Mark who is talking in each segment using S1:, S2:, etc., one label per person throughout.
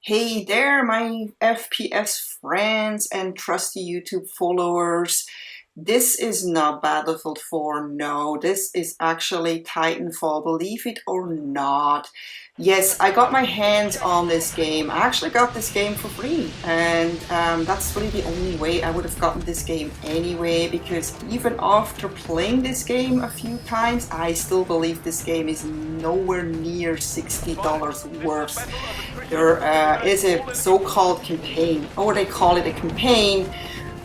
S1: Hey there, my FPS friends and trusty YouTube followers. This is not Battlefield 4, no, this is actually Titanfall, believe it or not. Yes, I got my hands on this game. I actually got this game for free, and that's really the only way I would have gotten this game anyway, because even after playing this game a few times, I still believe this game is nowhere near $60 worth. There is a so-called campaign, or they call it a campaign,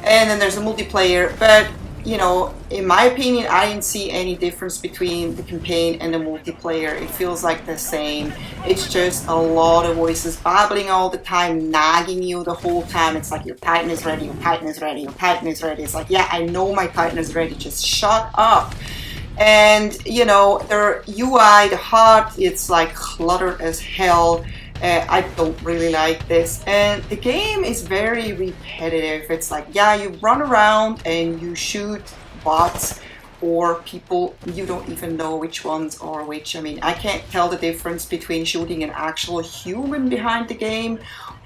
S1: and then there's a multiplayer, but you know, in my opinion, I didn't see any difference between the campaign and the multiplayer. It feels like the same. It's just a lot of voices babbling all the time, nagging you the whole time. It's like, your Titan is ready, your Titan is ready, your Titan is ready. It's like, yeah, I know my Titan is ready, just shut up. And you know, their UI, the HUD, it's like cluttered as hell. I don't really like this, and the game is very repetitive. It's like, yeah, you run around and you shoot bots or people, you don't even know which ones are which. I mean, I can't tell the difference between shooting an actual human behind the game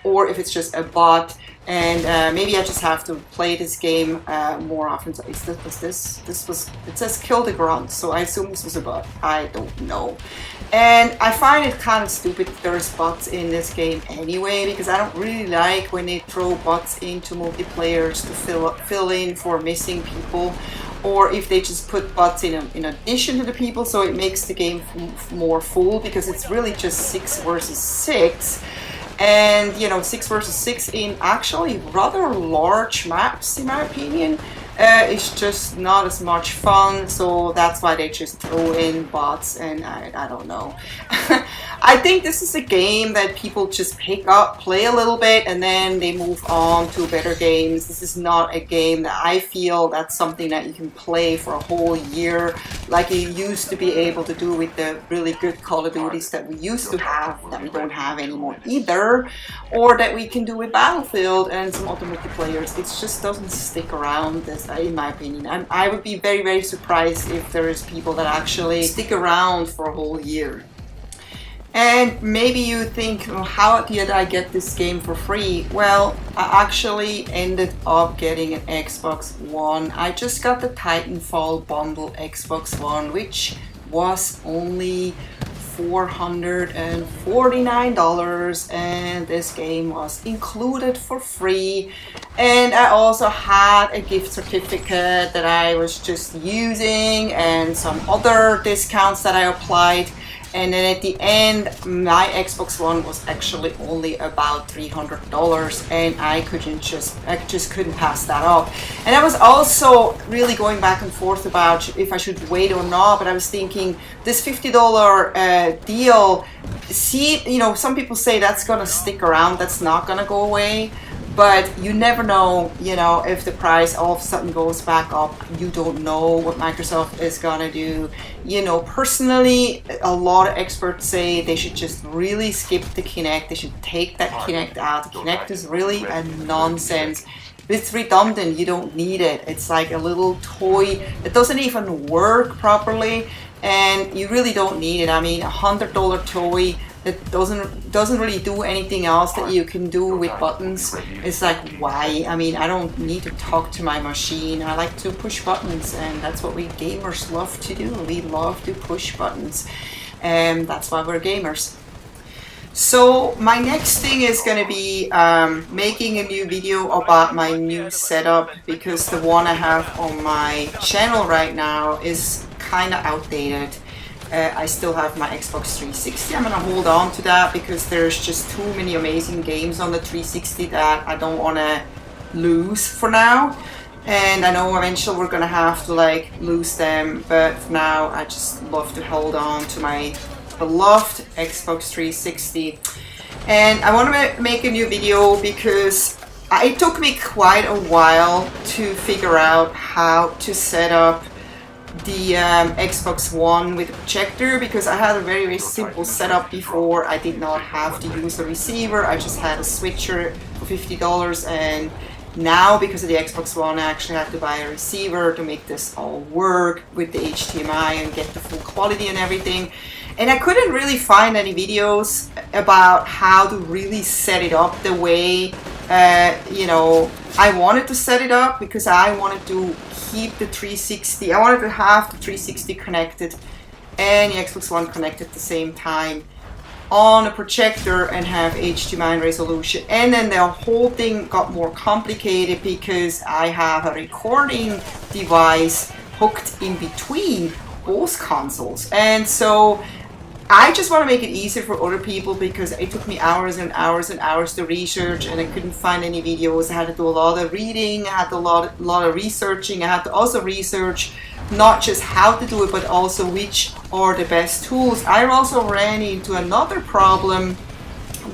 S1: or if it's just a bot. And maybe I just have to play this game more often. So it says kill the grunt, so I assume this was a bot. I don't know. And I find it kind of stupid that there's bots in this game anyway, because I don't really like when they throw bots into multiplayers to fill in for missing people, or if they just put bots in addition to the people, so it makes the game more full, because it's really just 6 versus 6. And you know, 6 versus 6 in actually rather large maps, in my opinion, it's just not as much fun. So that's why they just throw in bots, and I don't know. I think this is a game that people just pick up, play a little bit, and then they move on to better games. This is not a game that I feel that's something that you can play for a whole year like you used to be able to do with the really good Call of Duties that we used to have, that we don't have anymore either, or that we can do with Battlefield and some other multiplayers. It just doesn't stick around, in my opinion. I would be very, very surprised if there is people that actually stick around for a whole year. And maybe you think, well, how did I get this game for free? Well, I actually ended up getting an Xbox One. I just got the Titanfall bundle Xbox One, which was only $449, and this game was included for free. And I also had a gift certificate that I was just using, and some other discounts that I applied. And then at the end, my Xbox One was actually only about $300, and I just couldn't pass that up. And I was also really going back and forth about if I should wait or not, but I was thinking, this $50 deal, see, you know, some people say that's gonna stick around, that's not gonna go away. But you never know, you know, if the price all of a sudden goes back up. You don't know what Microsoft is gonna do. You know, personally, a lot of experts say they should just really skip the Kinect. They should take that Kinect out. The Kinect is really a nonsense. It's redundant, you don't need it. It's like a little toy that doesn't even work properly, and you really don't need it. I mean, $100 toy that doesn't really do anything else that you can do with buttons. It's like, why? I mean, I don't need to talk to my machine. I like to push buttons, and that's what we gamers love to do. We love to push buttons, and that's why we're gamers. So my next thing is going to be making a new video about my new setup, because the one I have on my channel right now is kind of outdated. I still have my Xbox 360. I'm gonna hold on to that because there's just too many amazing games on the 360 that I don't want to lose for now. And I know eventually we're gonna have to like lose them, but for now I just love to hold on to my beloved Xbox 360. And I want to make a new video because it took me quite a while to figure out how to set up the Xbox One with a projector, because I had a very, very simple setup before. I did not have to use a receiver. I just had a switcher for $50, and now because of the Xbox One I actually have to buy a receiver to make this all work with the HDMI and get the full quality and everything. And I couldn't really find any videos about how to really set it up the way, you know, I wanted to set it up, because I wanted to keep the 360, I wanted to have the 360 connected and the Xbox One connected at the same time on a projector and have HDMI resolution. And then the whole thing got more complicated because I have a recording device hooked in between both consoles. And so I just want to make it easier for other people, because it took me hours and hours and hours to research, and I couldn't find any videos. I had to do a lot of reading, I had to do a lot of researching. I had to also research not just how to do it, but also which are the best tools. I also ran into another problem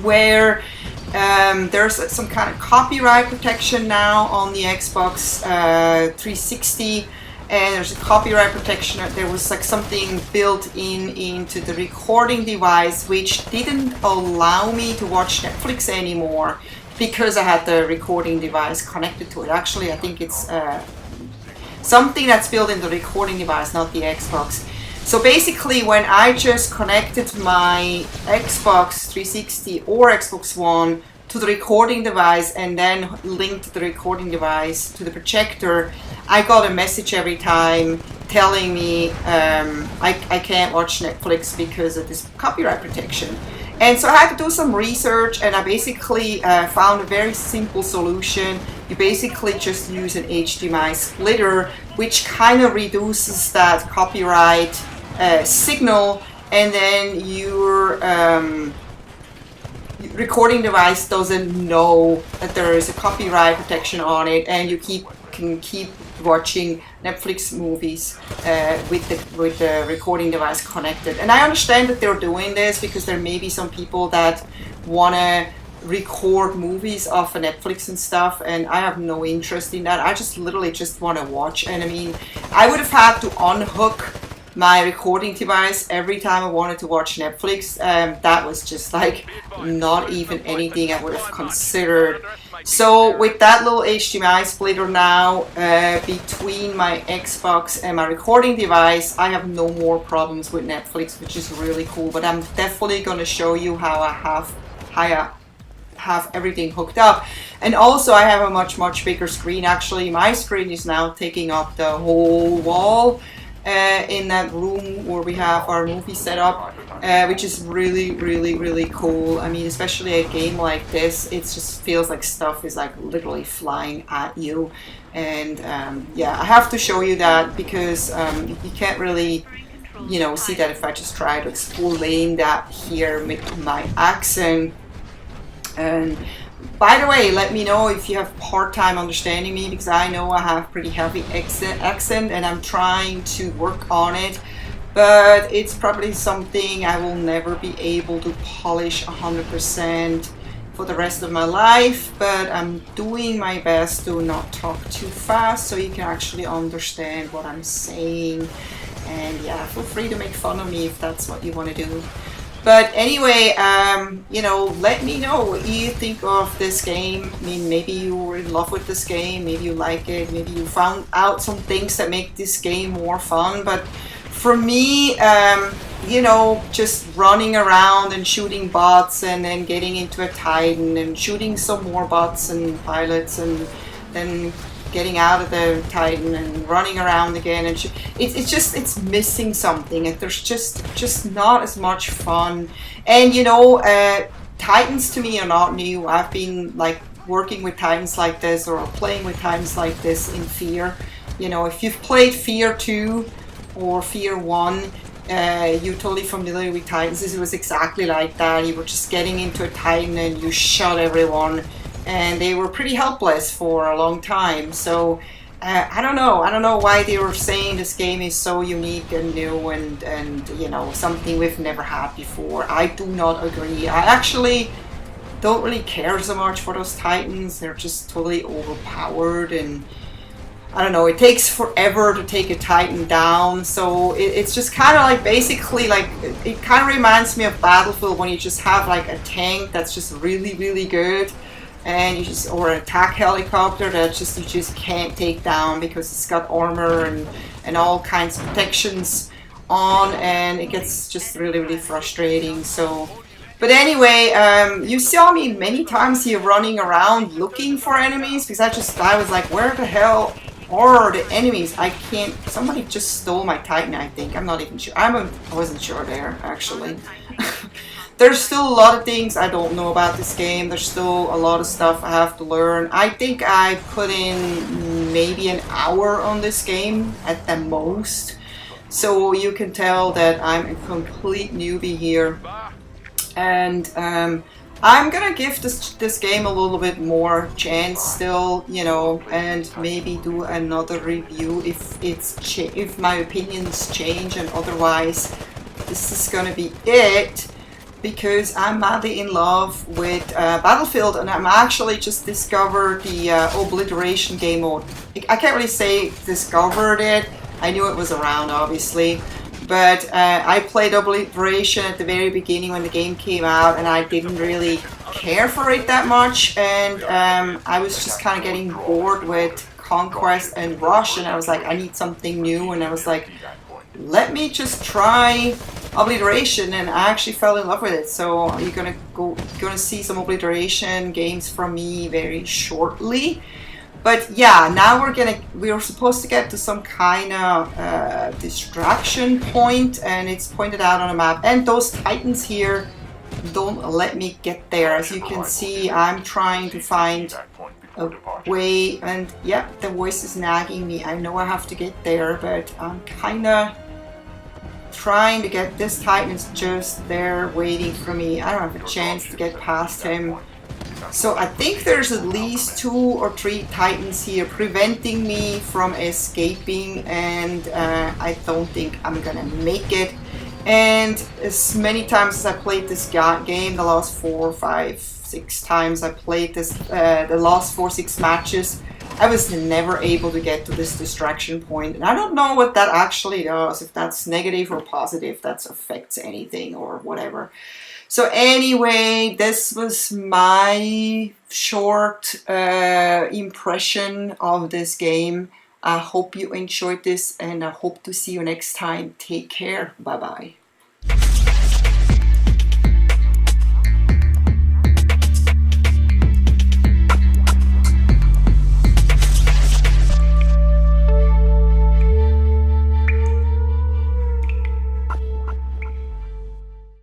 S1: where there's some kind of copyright protection now on the Xbox 360. And there's a copyright protection. There was like something built into the recording device which didn't allow me to watch Netflix anymore, because I had the recording device connected to it. Actually, I think it's something that's built in the recording device, not the Xbox. So basically, when I just connected my Xbox 360 or Xbox One to the recording device and then linked the recording device to the projector, I got a message every time telling me I can't watch Netflix because of this copyright protection. And so I had to do some research, and I basically found a very simple solution. You basically just use an HDMI splitter, which kind of reduces that copyright signal, and then your recording device doesn't know that there is a copyright protection on it, and you can keep watching Netflix movies with the recording device connected. And I understand that they're doing this because there may be some people that want to record movies off of Netflix and stuff, and I have no interest in that. I just literally just want to watch. And I mean, I would have had to unhook my recording device every time I wanted to watch Netflix. That was just like not even anything I would have considered. So with that little HDMI splitter now between my Xbox and my recording device, I have no more problems with Netflix, which is really cool. But I'm definitely going to show you how I have everything hooked up. And also I have a much bigger screen. Actually, my screen is now taking up the whole wall in that room where we have our movie set up, which is really cool. I mean, especially a game like this, it just feels like stuff is like literally flying at you. And yeah, I have to show you that because you can't really, you know, see that if I just try to explain that here with my accent. And by the way, let me know if you have a hard time understanding me, because I know I have pretty heavy accent and I'm trying to work on it, but it's probably something I will never be able to polish 100% for the rest of my life. But I'm doing my best to not talk too fast so you can actually understand what I'm saying. And yeah, feel free to make fun of me if that's what you want to do. But anyway, you know, let me know what you think of this game. I mean, maybe you were in love with this game, maybe you like it, maybe you found out some things that make this game more fun. But for me, you know, just running around and shooting bots and then getting into a Titan and shooting some more bots and pilots and then getting out of the Titan and running around again, and it's missing something, and there's just not as much fun. And you know, Titans to me are not new. I've been like working with Titans like this or playing with Titans like this in Fear. You know, if you've played Fear 2 or Fear 1, you're totally familiar with Titans. It was exactly like that. You were just getting into a Titan and you shot everyone, and they were pretty helpless for a long time. So I don't know why they were saying this game is so unique and new and you know, something we've never had before. I do not agree. I actually don't really care so much for those Titans. They're just totally overpowered, and I don't know, it takes forever to take a Titan down. So it's just kind of like, basically like, it kind of reminds me of Battlefield, when you just have like a tank that's just really good, and you just, or an attack helicopter that you just can't take down because it's got armor and all kinds of protections on, and it gets just really, really frustrating. So, but anyway, you saw me many times here running around looking for enemies, because I was like, where the hell are the enemies? I can't. Somebody just stole my Titan, I think. I'm not even sure. I wasn't sure there, actually. There's still a lot of things I don't know about this game. There's still a lot of stuff I have to learn. I think I put in maybe an hour on this game at the most. So you can tell that I'm a complete newbie here. And I'm gonna give this game a little bit more chance still, you know, and maybe do another review if my opinions change, and otherwise this is gonna be it. Because I'm madly in love with Battlefield, and I'm actually just discovered the obliteration game mode. I can't really say discovered it. I knew it was around, obviously, but I played obliteration at the very beginning when the game came out, and I didn't really care for it that much, and I was just kind of getting bored with Conquest and Rush, and I was like, I need something new, and I was like, let me just try obliteration, and I actually fell in love with it. So you're gonna see some obliteration games from me very shortly. But yeah, now we're supposed to get to some kind of distraction point, and it's pointed out on a map. And those Titans here don't let me get there. As you can see, I'm trying to find a way, and yeah, the voice is nagging me. I know I have to get there, but I'm kind of trying to get this Titan. Is just there waiting for me. I don't have a chance to get past him. So I think there's at least 2 or 3 Titans here preventing me from escaping, and I don't think I'm gonna make it. And as many times as I played this game, the last 4, 5, 6 times I played this, the last 4, 6 matches, I was never able to get to this distraction point. And I don't know what that actually does, if that's negative or positive, that affects anything or whatever. So anyway, this was my short impression of this game. I hope you enjoyed this, and I hope to see you next time. Take care. Bye-bye.